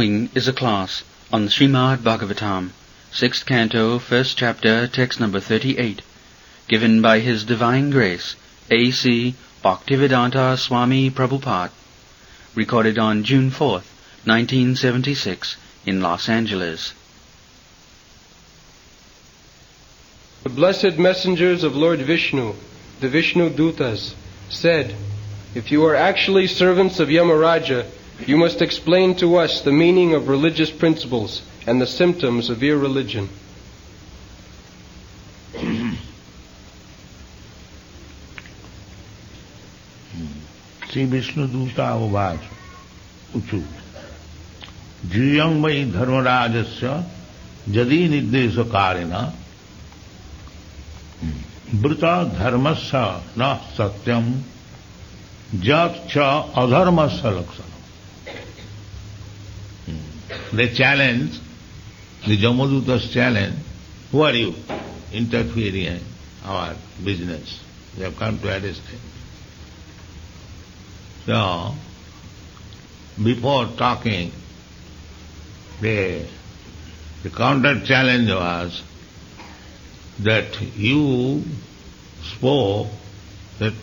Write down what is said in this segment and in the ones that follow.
following is a class on Srimad Bhagavatam, 6th Canto, 1st Chapter, text number 38, given by His Divine Grace, A.C. Bhaktivedanta Swami Prabhupada, recorded on June 4th, 1976, in Los Angeles. The blessed messengers of Lord Visnu, the Visnudutas, said, "If you are actually servants of Yamaraja, you must explain to us the meaning of religious principles and the symptoms of irreligion." Sri Visnuduta uvacha uchut jiyam vai dharmarajasya jadi nirdeshakarena vrita dharmasya na satyam jat cha adharmasya laksana. They challenge, the Yamadutas challenge, who are you interfering in our business? They have come to arrest him. So, before talking, the counter challenge was that you spoke that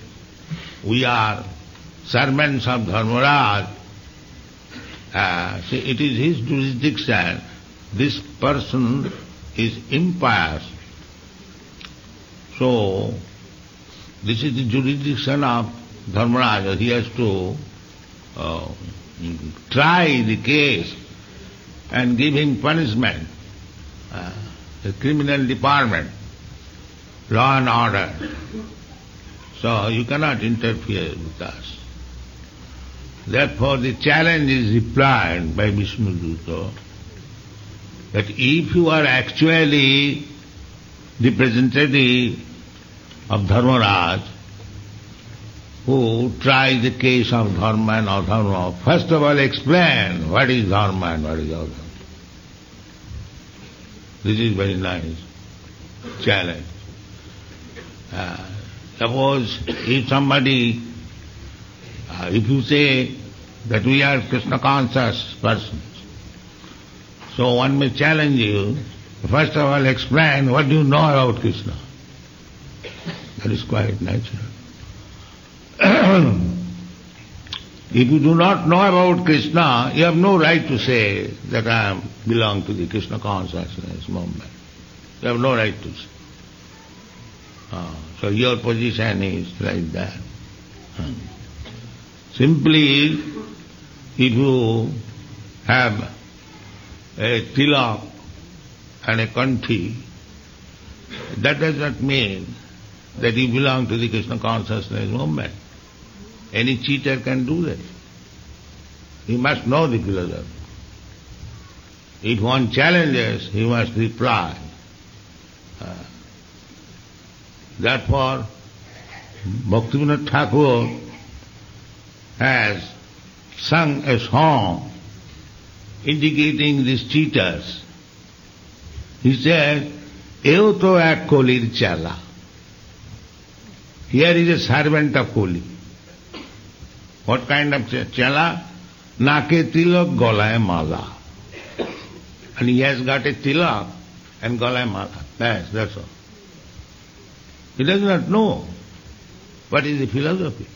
we are servants of Dharmaraj. See, it is his jurisdiction. This person is impious. So, this is the jurisdiction of Dharmaraja. He has to try the case and give him punishment. The criminal department, law and order. So, you cannot interfere with us. Therefore, the challenge is replied by Visnuduta that if you are actually representative of Dharmaraj, who tries the case of Dharma and Adharma, first of all explain what is Dharma and what is Adharma. This is very nice challenge. Suppose if somebody, if you say that we are Krishna conscious persons, so one may challenge you, first of all explain what do you know about Krishna. That is quite natural. If you do not know about Krishna, you have no right to say that I belong to the Krishna consciousness movement. You have no right to say. So your position is like that. Simply, if you have a tilak and a kanthi, that does not mean that you belong to the Krishna consciousness movement. Any cheater can do that. He must know the philosophy. If one challenges, he must reply. Therefore, Bhaktivinoda Thakur has sung a song indicating these cheaters. He says, "Eo to ek kolir chala." Here is a servant of Koli. What kind of chala? Nake tilak golay mala. And he has got a tilak and golay mala. That's all. He does not know what is the philosophy.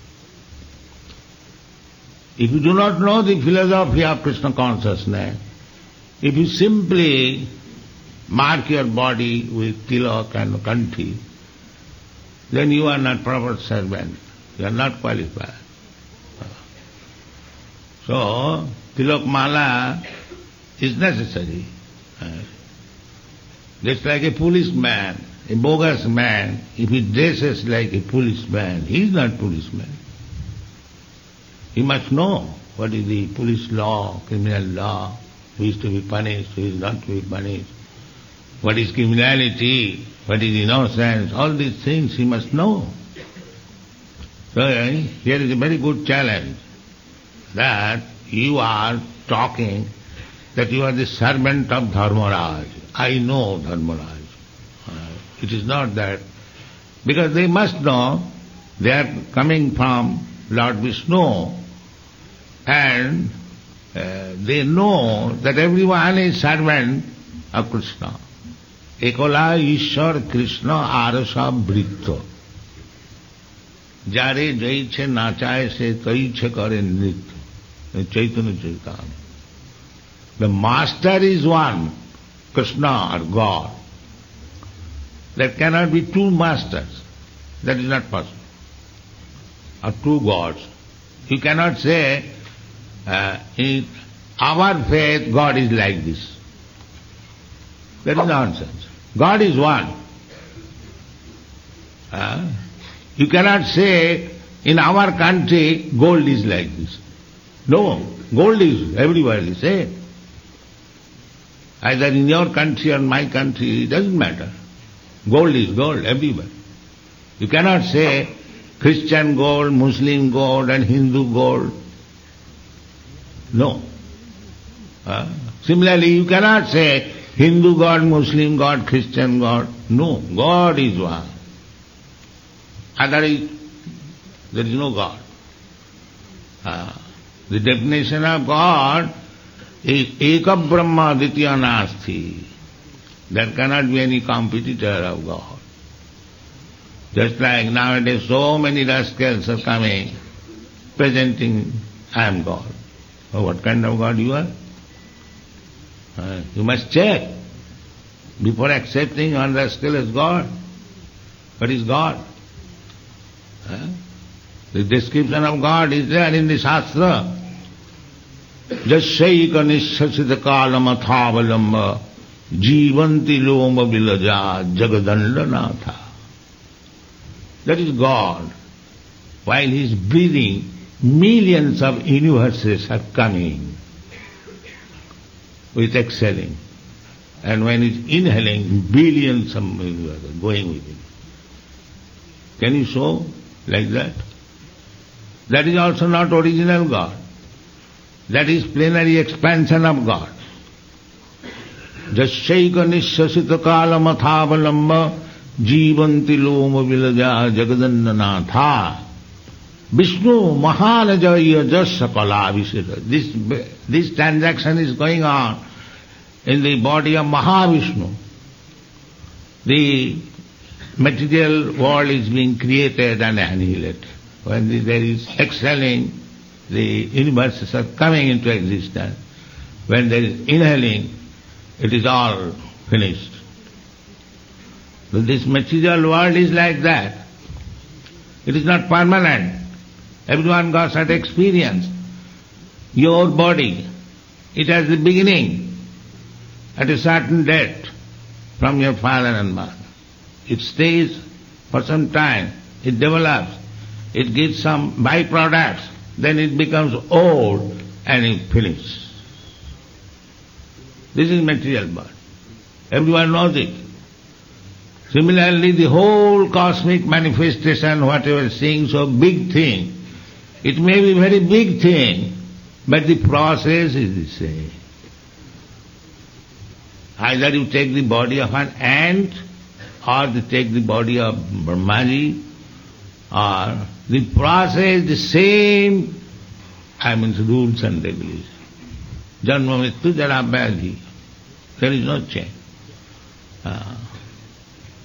If you do not know the philosophy of Krishna consciousness, if you simply mark your body with tilak and kanthi, then you are not proper servant. You are not qualified. So, tilak mala is necessary. Just like a policeman, a bogus man, if he dresses like a policeman, he is not policeman. He must know what is the police law, criminal law, who is to be punished, who is not to be punished, what is criminality, what is innocence, all these things he must know. So here is a very good challenge, that you are talking that you are the servant of Dharmaraj. I know Dharmaraj. It is not that, because they must know they are coming from Lord Visnu, and they know that everyone is servant of Krishna. Ekola Ishwar Krishna Arasa Britto. Jare jaiche nachaye se taiche kare nritya. Chaitanya Charitamrita. The master is one, Krishna or God. There cannot be two masters. That is not possible. Or two gods. You cannot say, in our faith God is like this. That is nonsense. God is one. You cannot say, in our country gold is like this. No, gold is everywhere the same. Either in your country or my country, it doesn't matter. Gold is gold everywhere. You cannot say Christian gold, Muslim gold and Hindu gold. No. Similarly, you cannot say Hindu God, Muslim God, Christian God. No, God is one. Otherwise, there is no God. The definition of God is Eka Brahma Ditya Nasti. There cannot be any competitor of God. Just like nowadays so many rascals are coming, presenting, I am God. Oh, what kind of God you are? You must check before accepting one rascal as God. What is God? The description of God is there in the Shastra. Jasyaika nishasita kalam athavalamba jivanti loma vilaja jagadandhanatha. That is God. While He is breathing, millions of universes are coming with exhaling. And when He is inhaling, billions of universes are going with Him. Can you show like that? That is also not original God. That is plenary expansion of God. Jasyaika nishasita kalam athavalamba jivanti loma vilaja jagadandhanatha. Vishnu mahanajaya jasakala visita. This transaction is going on in the body of Mahavishnu. The material world is being created and annihilated. When there is exhaling, the universes are coming into existence. When there is inhaling, it is all finished. So this material world is like that. It is not permanent. Everyone got that experience. Your body, it has the beginning at a certain date from your father and mother. It stays for some time, it develops, it gives some byproducts, then it becomes old and it finishes. This is material body. Everyone knows it. Similarly, the whole cosmic manifestation, whatever seeing so big thing, it may be very big thing, but the process is the same. Either you take the body of an ant, or you take the body of Brahmaji, or the process the same, rules and regulations. Janma mrityu jara vyadhi. There is no change.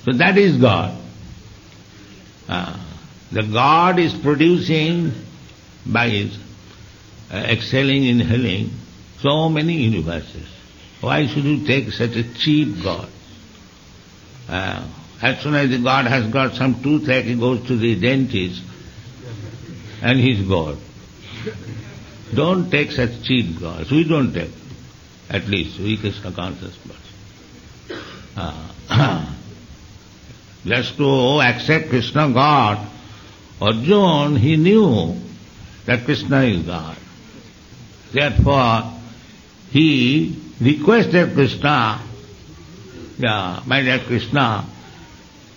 So that is God. The God is producing by His exhaling, inhaling, so many universes. Why should you take such a cheap God? As soon as the God has got some toothache, he goes to the dentist and he's God. Don't take such cheap gods. We don't take. At least we Krishna conscious persons. Just to accept Krishna God, Arjuna, he knew that Krishna is God. Therefore, he requested Krishna, my dear Krishna,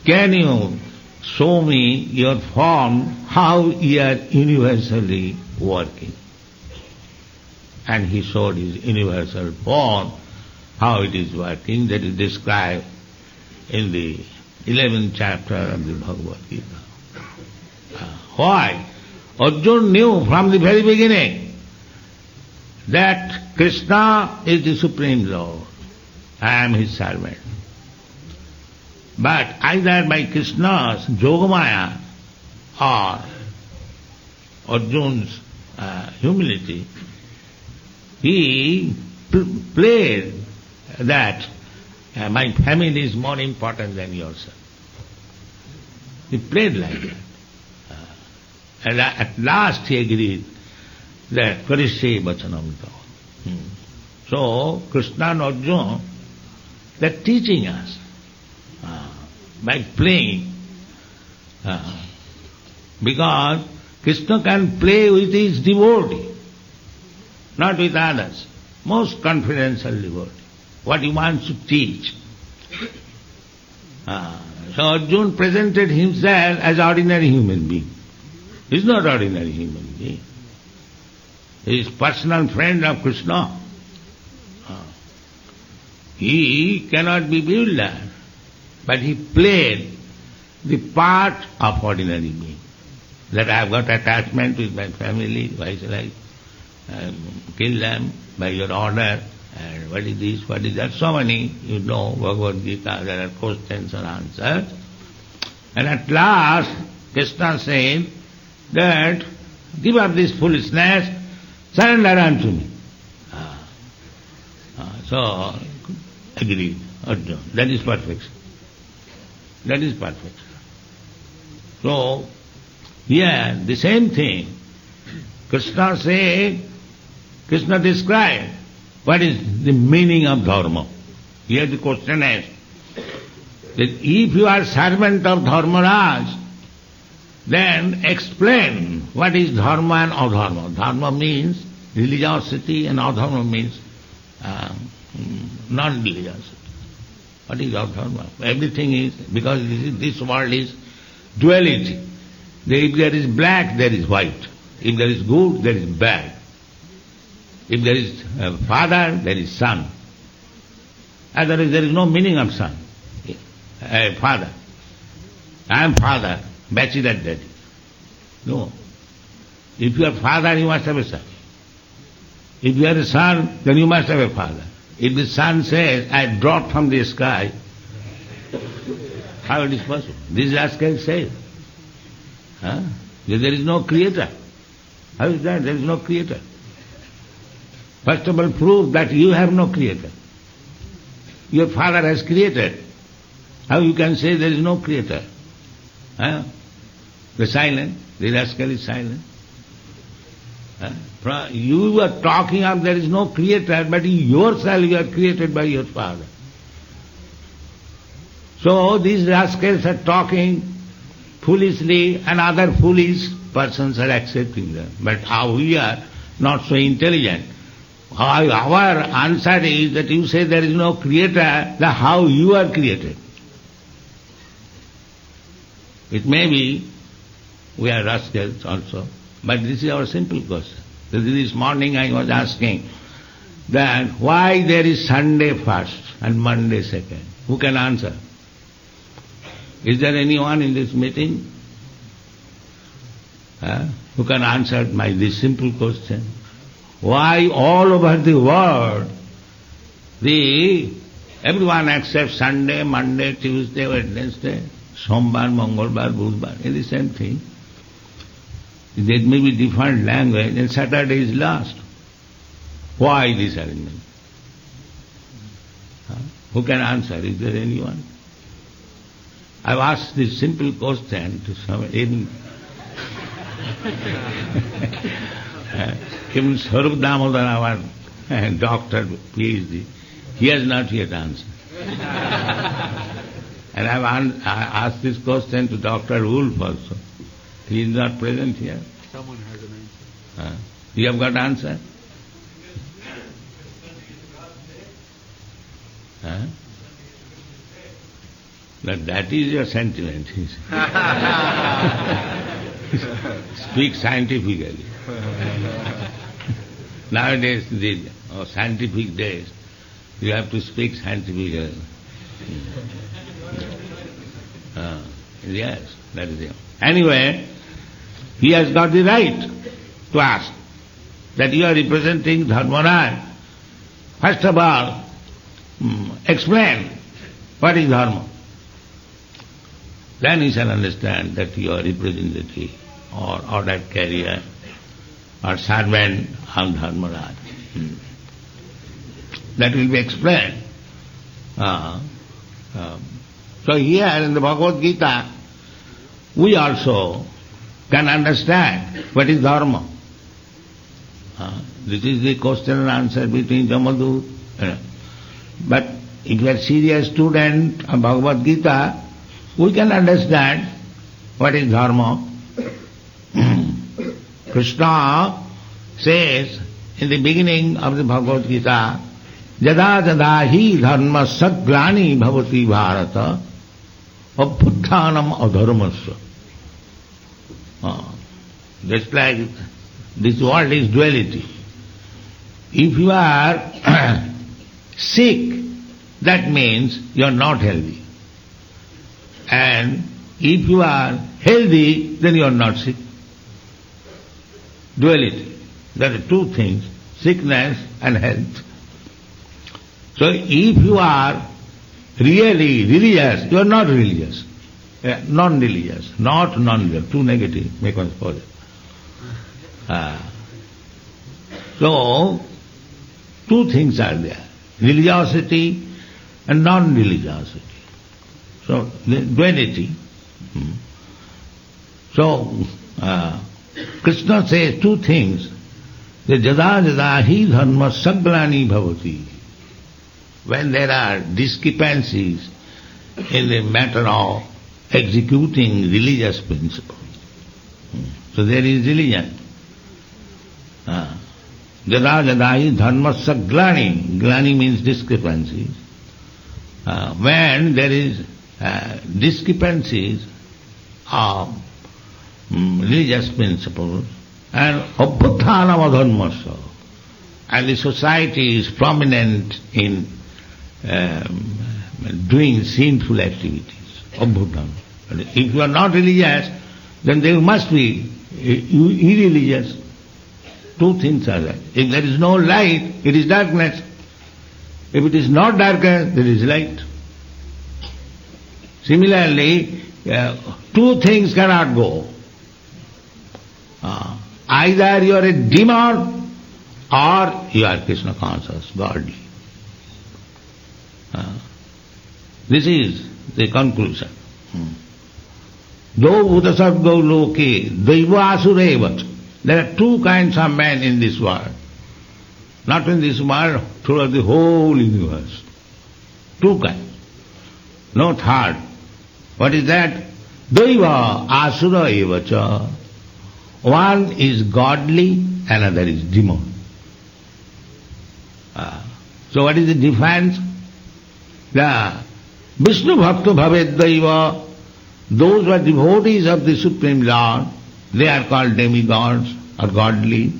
can you show me your form, how you are universally working? And he showed his universal form, how it is working, that is described in the 11th chapter of the Bhagavad Gita. Why? Arjuna knew from the very beginning that Krishna is the Supreme Lord. I am his servant. But either by Krishna's Yogamaya or Arjuna's humility, he played that my family is more important than yourself. He played like that. And at last he agreed that Karishe Vachanam Tava. So Krishna and Arjuna, they are teaching us by playing. Because Krishna can play with his devotee, not with others. Most confidential devotee. What he wants to teach. So Arjuna presented himself as ordinary human being. He is not ordinary human being. He is personal friend of Krishna. He cannot be bewildered, but he played the part of ordinary being. That I have got attachment with my family, why shall I kill them by your order? And what is this, what is that? So many, you know, Bhagavad Gita, there are questions and answers. And at last, Krishna said that, give up this foolishness, surrender unto me. So, agreed, Arjuna. That is perfection. That is perfection. So, here, the same thing. Krishna said, Krishna described what is the meaning of dharma. Here the question is, that if you are servant of Dharmaraj, then explain what is dharma and adharma. Dharma means religiosity and adharma means non-religiosity. What is adharma? Everything is, because this world is duality. If there is black, there is white. If there is good, there is bad. If there is father, there is son. Otherwise there is no meaning of son. Father. I am father, bachelor daddy. No. If you are father, you must have a son. If you are a son, then you must have a father. If the son says, I dropped from the sky, how it is possible? This rascal says. There is no creator. How is that? There is no creator. First of all, prove that you have no creator. Your father has created. How you can say there is no creator? The silent, the rascal is silent. You are talking of there is no creator, but yourself you are created by your father. So these rascals are talking foolishly and other foolish persons are accepting them. But how we are not so intelligent. Our answer is that you say there is no creator, then how you are created. It may be we are rascals also, but this is our simple question. This morning I was asking that why there is Sunday first and Monday second. Who can answer? Is there anyone in this meeting who can answer this simple question? Why all over the world everyone accepts Sunday, Monday, Tuesday, Wednesday, Sombar, Mangolbar, Budhbar, it's the same thing. There may be different language and Saturday is last. Why this arrangement? Who can answer? Is there anyone? I've asked this simple question to some, even Swarup Damodar, our doctor, PhD, he has not yet answered. And I've asked this question to Dr. Wolf also. He is not present here. Someone has an answer. You have got answer? But that is your sentiment. Speak scientifically. Nowadays, the scientific days, you have to speak scientifically. Yes, that is it. Anyway, he has got the right to ask. that you are representing Dharmaraj, first of all, explain what is dharma. Then you shall understand that you are representative or ordered carrier or servant of Dharmaraj. That will be explained. So here in the Bhagavad Gita, we also can understand what is dharma. This is the question and answer between Jamadut. But if you are serious student of Bhagavad Gita, we can understand what is dharma. Krishna says in the beginning of the Bhagavad Gita, Jada jada hi dharma saglani bhavati bharata abhutthanam adharmasya. Just like this world is duality. If you are sick, that means you are not healthy. And if you are healthy, then you are not sick. Duality. There are two things, sickness and health. So if you are really religious, you are not religious. Non-religious, not non-religious, too negative, make us positive. So, two things are there, religiosity and non-religiosity. So, the duality. So, Krishna says two things. The jada jada hi dharma saglani bhavati. When there are discrepancies in the matter of executing religious principles. So there is religion. Jada jada hi dharma saglani. Glani means discrepancies. When there is discrepancies of religious principles and abhutthanam adharmasya, and the society is prominent in doing sinful activities, abhutthanam. If you are not religious, then there must be irreligious. Two things are there. If there is no light, it is darkness. If it is not darkness, there is light. Similarly, two things cannot go. Either you are a demon or you are Krishna conscious, godly. This is the conclusion. Do bhutasargo loke daiva asurevat. There are two kinds of men in this world. Not in this world, throughout the whole universe. Two kinds. No third. What is that? Daiva asura evacha. One is godly, another is demon. So what is the difference? The Vishnu Bhakta Bhaved Daiva, those who are devotees of the Supreme Lord, they are called demigods or godly.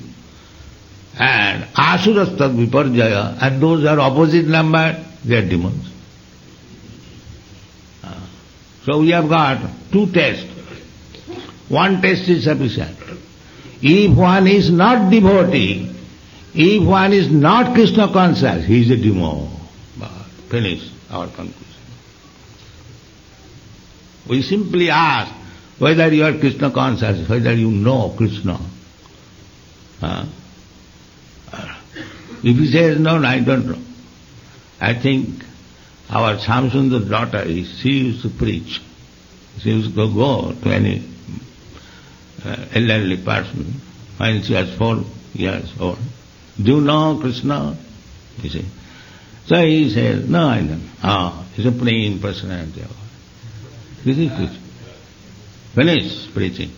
And Asuras Tad Viparjaya, and those who are opposite number, they are demons. So we have got two tests. One test is sufficient. If one is not devotee, if one is not Krishna conscious, he is a demon. Finish our conclusion. We simply ask whether you are Krishna conscious, whether you know Krishna. If he says, no, I don't know. I think our Shamsundar's daughter, she used to preach. She used to go to any elderly person when she was 4 years old. Do you know Krishna? He said. So he says, no, I don't. He's a Supreme Personality of God. This is preaching. Finish preaching.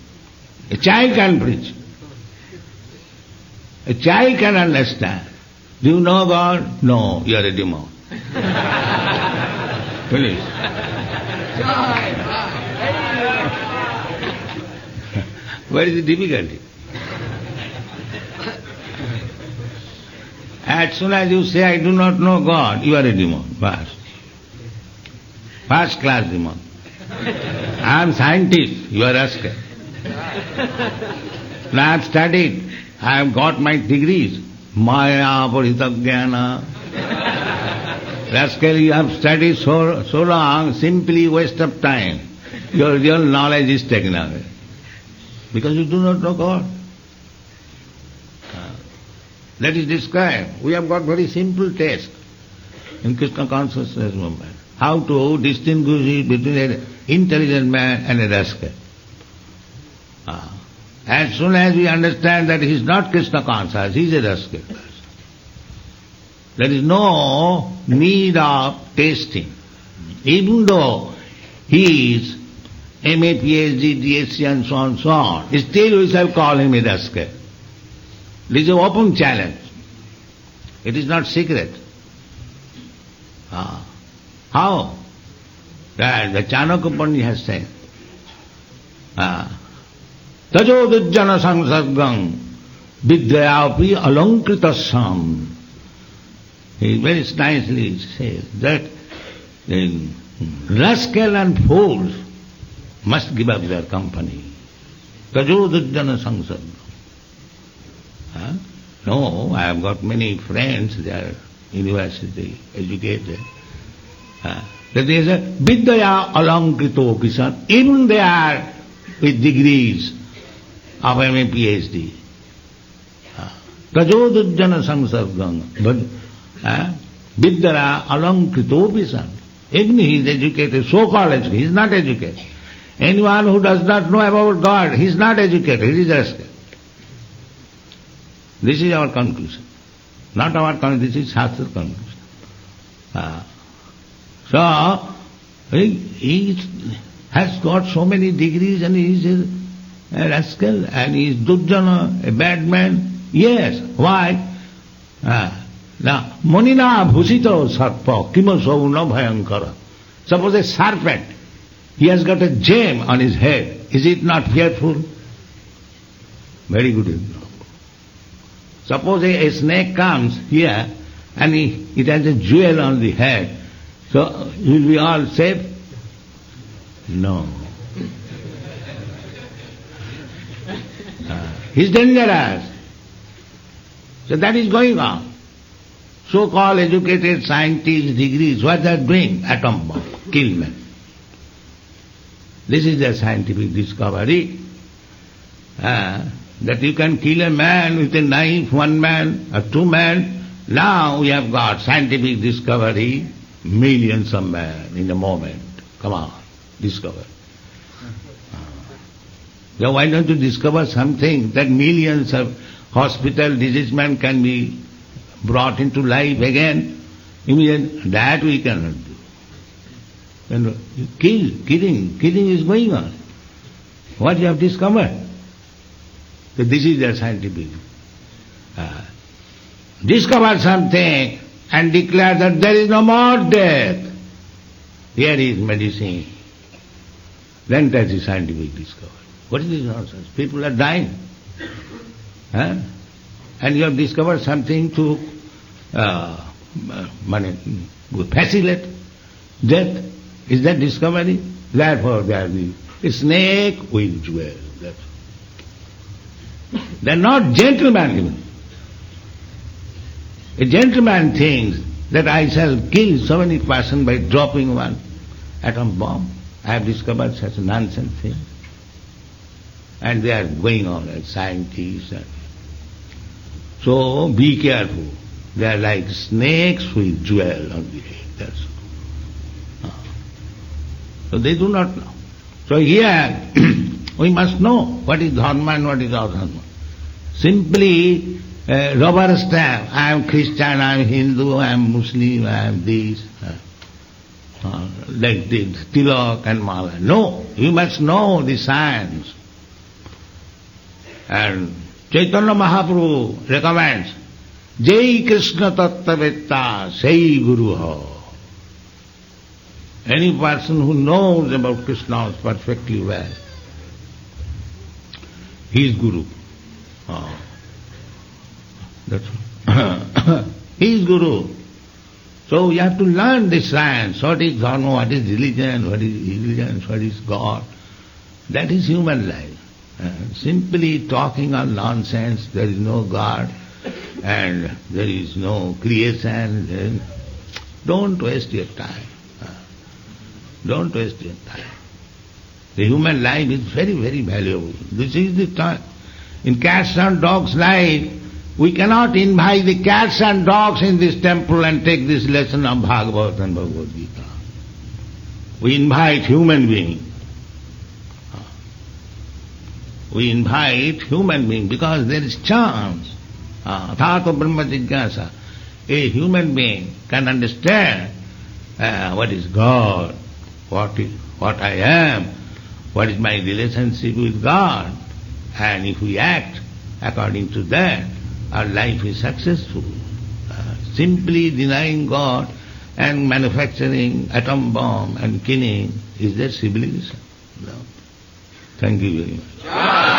A child can preach. A child can understand. Do you know God? No, you are a demon. Finish. Where is the difficulty? As soon as you say, I do not know God, you are a demon. First class demon. I am scientist, you are rascal. Now I have studied, I have got my degrees. Maya Paritaggyana. Rascal, you have studied so long, simply waste of time. Your real knowledge is taken away. Because you do not know God. That is described. We have got very simple test in Krishna consciousness movement. How to distinguish between an intelligent man and a rascal. As soon as we understand that he is not Krishna conscious, he is a rascal. There is no need of tasting. Even though he is MA, PhD, DSc and so on, still we shall call him a rascal. This is an open challenge. It is not secret. How? That the Chanakya Pandit has said, Tajo Dujjana Sangsargam Vidyapi Alankritasam. He very nicely says that rascal and fools must give up their company. Tajo Dujjana Sangsargam. No, I have got many friends, they are university educated. That there is a Vidyaya Alankrito Kisan, even they are with degrees of MA, PhD. Prajodujjana samsargam. But Vidyaya Alankrito Kisan. Even he is educated, so-called educated, he is not educated. Anyone who does not know about God, he is not educated, he is rascal. This is our conclusion. Not our conclusion, this is Shastra conclusion. So, he has got so many degrees and he is a rascal and he is Dujjana, a bad man. Yes, why? Now, Munina Bhusito Sarpa, Kimaso na Bhayankara. Suppose a serpent, he has got a gem on his head. Is it not fearful? Very good example. Suppose a snake comes here and it has a jewel on the head. So, will we all safe? No. He's dangerous. So that is going on. So-called educated scientists, degrees, what they are doing? Atom bomb, kill men. This is their scientific discovery. That you can kill a man with a knife, one man or two men. Now we have got scientific discovery, millions of men in a moment. Come on, discover. So why don't you discover something that millions of hospital disease men can be brought into life again? Immediately, that we cannot do. And killing is going on. What you have discovered? So this is their scientific. Discover something and declare that there is no more death. Here is medicine. Then that is scientific discovery. What is this nonsense? People are dying. And you have discovered something to facilitate death. Is that discovery? Therefore there will be a snake with jewel. They are not gentlemen even. A gentleman thinks that I shall kill so many persons by dropping one atom bomb. I have discovered such a nonsense thing. And they are going on as scientists. So be careful. They are like snakes with jewel on the head. That's all. So they do not know. So here we must know what is dharma and what is adharma. Simply rubber stamp, I am Christian, I am Hindu, I am Muslim, I am this, like this, tilak and mala. No, you must know the science. And Chaitanya Mahaprabhu recommends, Jai Krishna Tattva Sei Guru Ho. Any person who knows about Krishna perfectly well, he is Guru. That's all. He is Guru. So you have to learn this science. What is dharma, what is religion, what is irreligion, what is God. That is human life. Simply talking on nonsense, there is no God and there is no creation, then don't waste your time. Don't waste your time. The human life is very, very valuable. This is the time. In cats and dogs' life, we cannot invite the cats and dogs in this temple and take this lesson of Bhagavad and Bhagavad Gita. We invite human beings. We invite human beings because there is chance. Tato Brahma Jigyasa. A human being can understand what is God, what I am, what is my relationship with God. And if we act according to that, our life is successful. Simply denying God and manufacturing atom bomb and killing, is that civilization? No. Thank you very much.